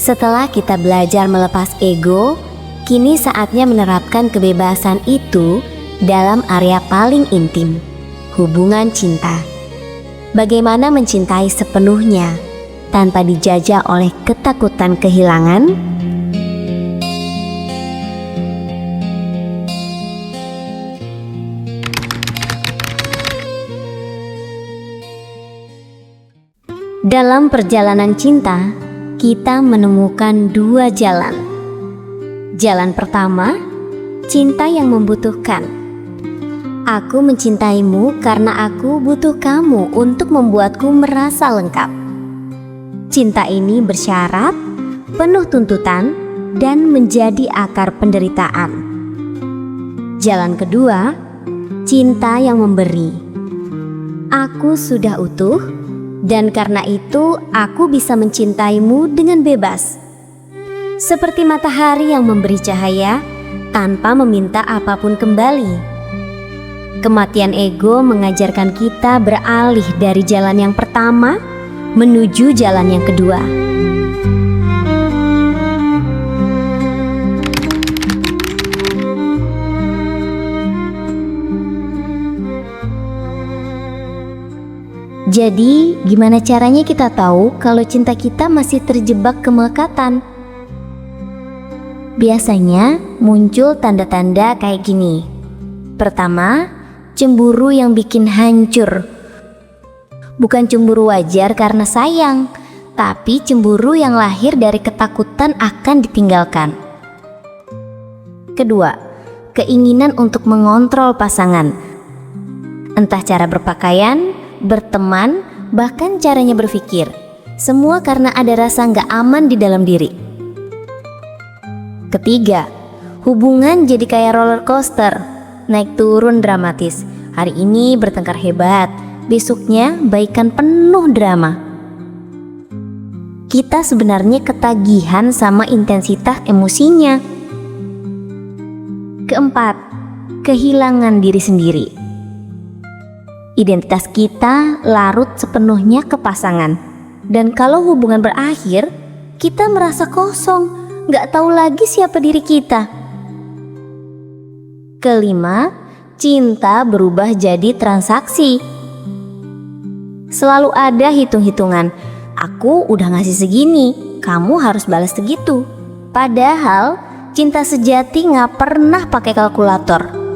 Setelah kita belajar melepas ego, kini saatnya menerapkan kebebasan itu dalam area paling intim, hubungan cinta. Bagaimana mencintai sepenuhnya tanpa dijajah oleh ketakutan kehilangan? Dalam perjalanan cinta, kita menemukan dua jalan. Jalan pertama, cinta yang membutuhkan. Aku mencintaimu karena aku butuh kamu untuk membuatku merasa lengkap. Cinta ini bersyarat, penuh tuntutan, dan menjadi akar penderitaan. Jalan kedua, cinta yang memberi. Aku sudah utuh, dan karena itu aku bisa mencintaimu dengan bebas. Seperti matahari yang memberi cahaya tanpa meminta apapun kembali. Kematian ego mengajarkan kita beralih dari jalan yang pertama menuju jalan yang kedua. Jadi, gimana caranya kita tahu kalau cinta kita masih terjebak kemelekatan? Biasanya muncul tanda-tanda kayak gini. Pertama, cemburu yang bikin hancur. Bukan cemburu wajar karena sayang, tapi cemburu yang lahir dari ketakutan akan ditinggalkan. Kedua, keinginan untuk mengontrol pasangan. Entah cara berpakaian, berteman, bahkan caranya berpikir. Semua karena ada rasa nggak aman di dalam diri. Ketiga, hubungan jadi kayak roller coaster, naik turun dramatis. Hari ini bertengkar hebat, besoknya baikan penuh drama. Kita sebenarnya ketagihan sama intensitas emosinya. Keempat, kehilangan diri sendiri. Identitas kita larut sepenuhnya ke pasangan. Dan kalau hubungan berakhir, kita merasa kosong, gak tahu lagi siapa diri kita. Kelima, cinta berubah jadi transaksi. Selalu ada hitung-hitungan. Aku udah ngasih segini, kamu harus balas segitu. Padahal cinta sejati gak pernah pakai kalkulator.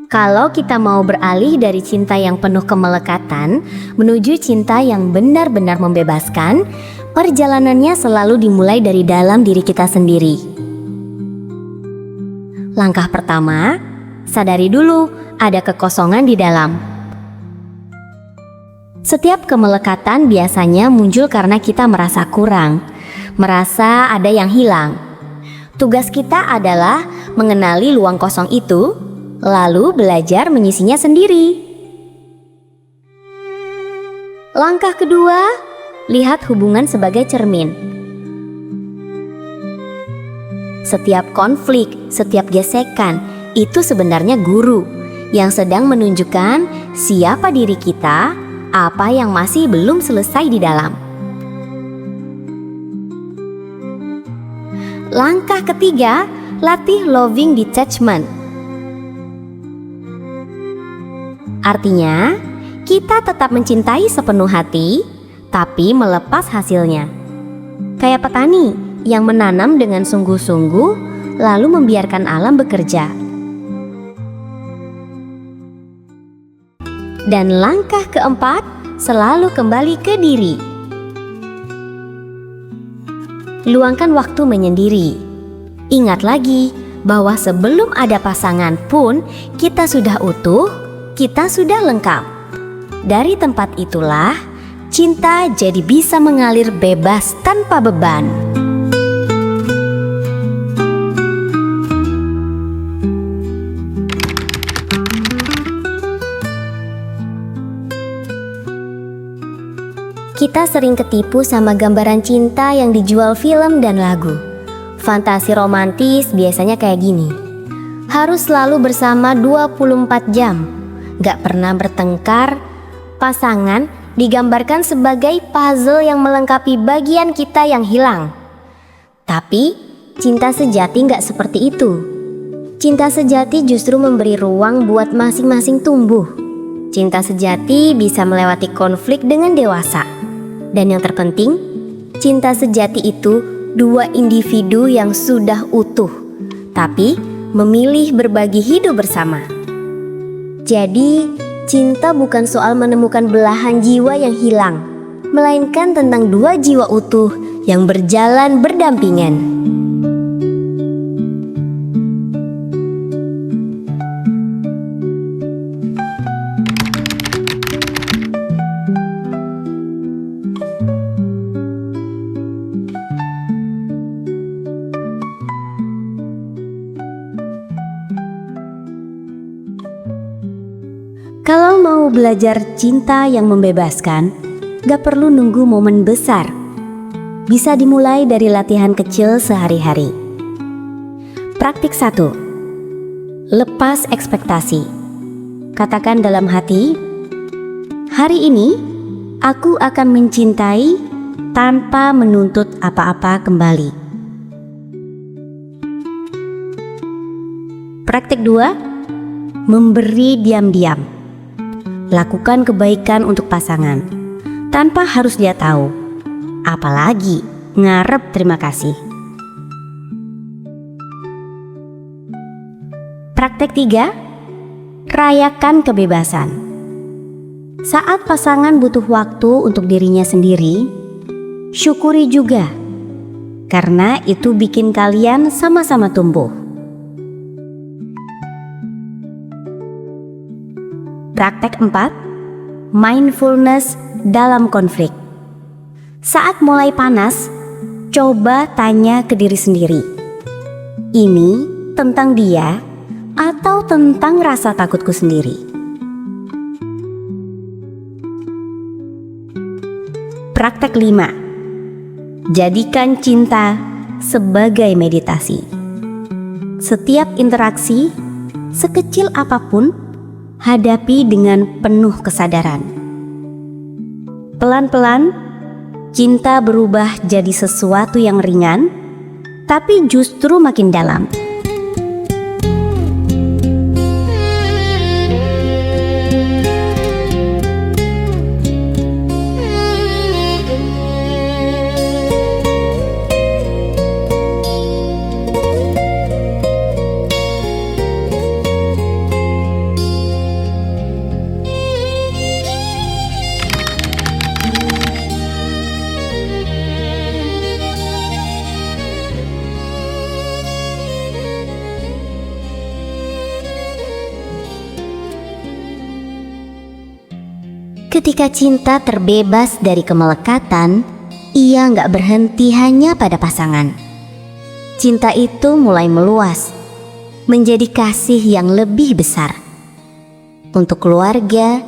Kalau kita mau beralih dari cinta yang penuh kemelekatan menuju cinta yang benar-benar membebaskan, perjalanannya selalu dimulai dari dalam diri kita sendiri. Langkah pertama, sadari dulu ada kekosongan di dalam. Setiap kemelekatan biasanya muncul karena kita merasa kurang, merasa ada yang hilang. Tugas kita adalah mengenali luang kosong itu, lalu belajar mengisinya sendiri. Langkah kedua, lihat hubungan sebagai cermin. Setiap konflik, setiap gesekan, itu sebenarnya guru yang sedang menunjukkan siapa diri kita, apa yang masih belum selesai di dalam. Langkah ketiga, latih loving detachment. Artinya, kita tetap mencintai sepenuh hati, tapi melepas hasilnya. Kayak petani yang menanam dengan sungguh-sungguh, lalu membiarkan alam bekerja. Dan langkah keempat, selalu kembali ke diri. Luangkan waktu menyendiri. Ingat lagi bahwa sebelum ada pasangan pun kita sudah utuh, kita sudah lengkap. Dari tempat itulah cinta jadi bisa mengalir bebas tanpa beban. Kita sering ketipu sama gambaran cinta yang dijual film dan lagu. Fantasi romantis biasanya kayak gini. Harus selalu bersama 24 jam, gak pernah bertengkar. Pasangan digambarkan sebagai puzzle yang melengkapi bagian kita yang hilang. Tapi cinta sejati gak seperti itu. Cinta sejati justru memberi ruang buat masing-masing tumbuh. Cinta sejati bisa melewati konflik dengan dewasa. Dan yang terpenting, cinta sejati itu dua individu yang sudah utuh, tapi memilih berbagi hidup bersama. Jadi, cinta bukan soal menemukan belahan jiwa yang hilang, melainkan tentang dua jiwa utuh yang berjalan berdampingan. Kalau mau belajar cinta yang membebaskan, gak perlu nunggu momen besar. Bisa dimulai dari latihan kecil sehari-hari. Praktik 1. Lepas ekspektasi. Katakan dalam hati, hari ini aku akan mencintai tanpa menuntut apa-apa kembali. Praktik 2. Memberi diam-diam. Lakukan kebaikan untuk pasangan tanpa harus dia tahu, apalagi ngarep terima kasih. Praktek 3. Rayakan kebebasan. Saat pasangan butuh waktu untuk dirinya sendiri, syukuri juga, karena itu bikin kalian sama-sama tumbuh. Praktek 4. Mindfulness dalam konflik. Saat mulai panas, coba tanya ke diri sendiri, ini tentang dia atau tentang rasa takutku sendiri? Praktek 5. Jadikan cinta sebagai meditasi. Setiap interaksi, sekecil apapun, hadapi dengan penuh kesadaran. Pelan-pelan, cinta berubah jadi sesuatu yang ringan, tapi justru makin dalam. Ketika cinta terbebas dari kemelekatan, ia nggak berhenti hanya pada pasangan. Cinta itu mulai meluas, menjadi kasih yang lebih besar. Untuk keluarga,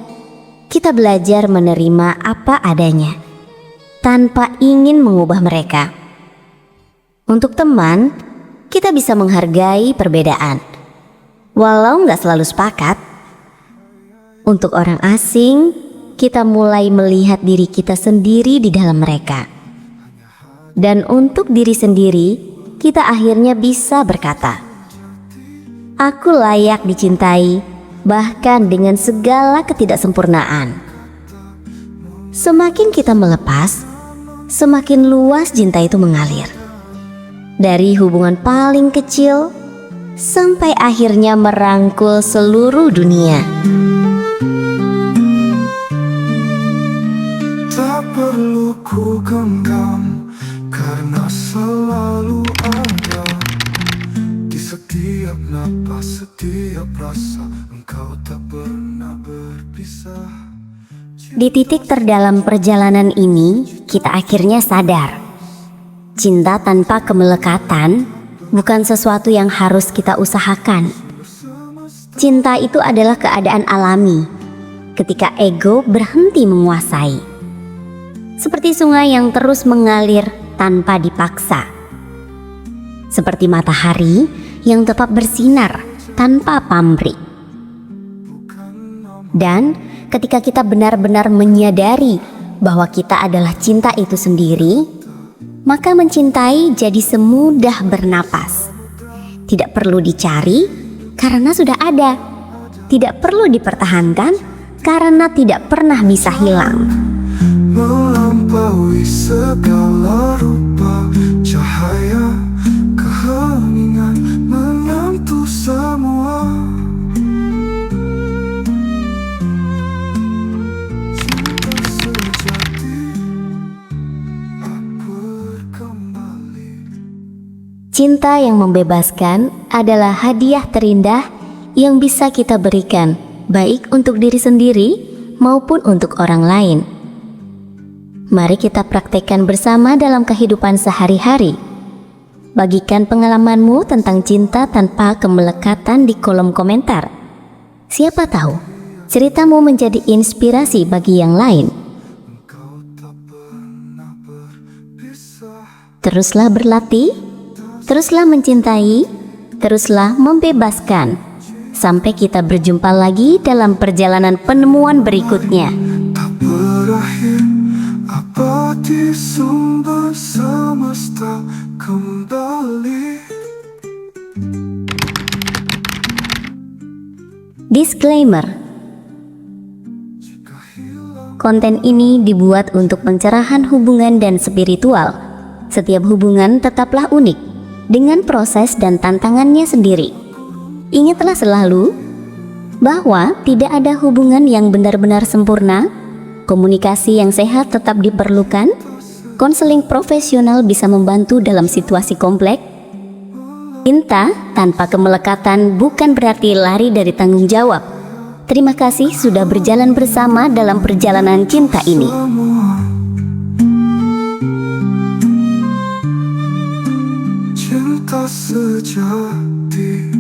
kita belajar menerima apa adanya, tanpa ingin mengubah mereka. Untuk teman, kita bisa menghargai perbedaan, walau nggak selalu sepakat. Untuk orang asing, kita mulai melihat diri kita sendiri di dalam mereka. Dan untuk diri sendiri, kita akhirnya bisa berkata, aku layak dicintai, bahkan dengan segala ketidaksempurnaan. Semakin kita melepas, semakin luas cinta itu mengalir. Dari hubungan paling kecil, sampai akhirnya merangkul seluruh dunia. Tak perlu ku genggam, karena selalu ada di setiap napas, setiap rasa. Engkau tak pernah berpisah. Di titik terdalam perjalanan ini, kita akhirnya sadar, cinta tanpa kemelekatan bukan sesuatu yang harus kita usahakan. Cinta itu adalah keadaan alami ketika ego berhenti menguasai. Seperti sungai yang terus mengalir tanpa dipaksa. seperti matahari yang tetap bersinar tanpa pamrih. Dan ketika kita benar-benar menyadari bahwa kita adalah cinta itu sendiri, maka mencintai jadi semudah bernapas. Tidak perlu dicari karena sudah ada. Tidak perlu dipertahankan karena tidak pernah bisa hilang. Melampaui segala rupa, cahaya keheningan menyentuh semua. Cinta sejati berkembali. Cinta yang membebaskan adalah hadiah terindah yang bisa kita berikan, baik untuk diri sendiri maupun untuk orang lain. Mari kita praktekkan bersama dalam kehidupan sehari-hari. Bagikan pengalamanmu tentang cinta tanpa kemelekatan di kolom komentar. Siapa tahu, ceritamu menjadi inspirasi bagi yang lain. Teruslah berlatih, teruslah mencintai, teruslah membebaskan. Sampai kita berjumpa lagi dalam perjalanan penemuan berikutnya. Tak berakhir abadi sumber semesta kembali. Disclaimer: konten ini dibuat untuk pencerahan hubungan dan spiritual. Setiap hubungan tetaplah unik dengan proses dan tantangannya sendiri. Ingatlah selalu bahwa tidak ada hubungan yang benar-benar sempurna. Komunikasi yang sehat tetap diperlukan. Konseling profesional bisa membantu dalam situasi kompleks. Cinta tanpa kemelekatan bukan berarti lari dari tanggung jawab. Terima kasih sudah berjalan bersama dalam perjalanan cinta ini. Cinta sejati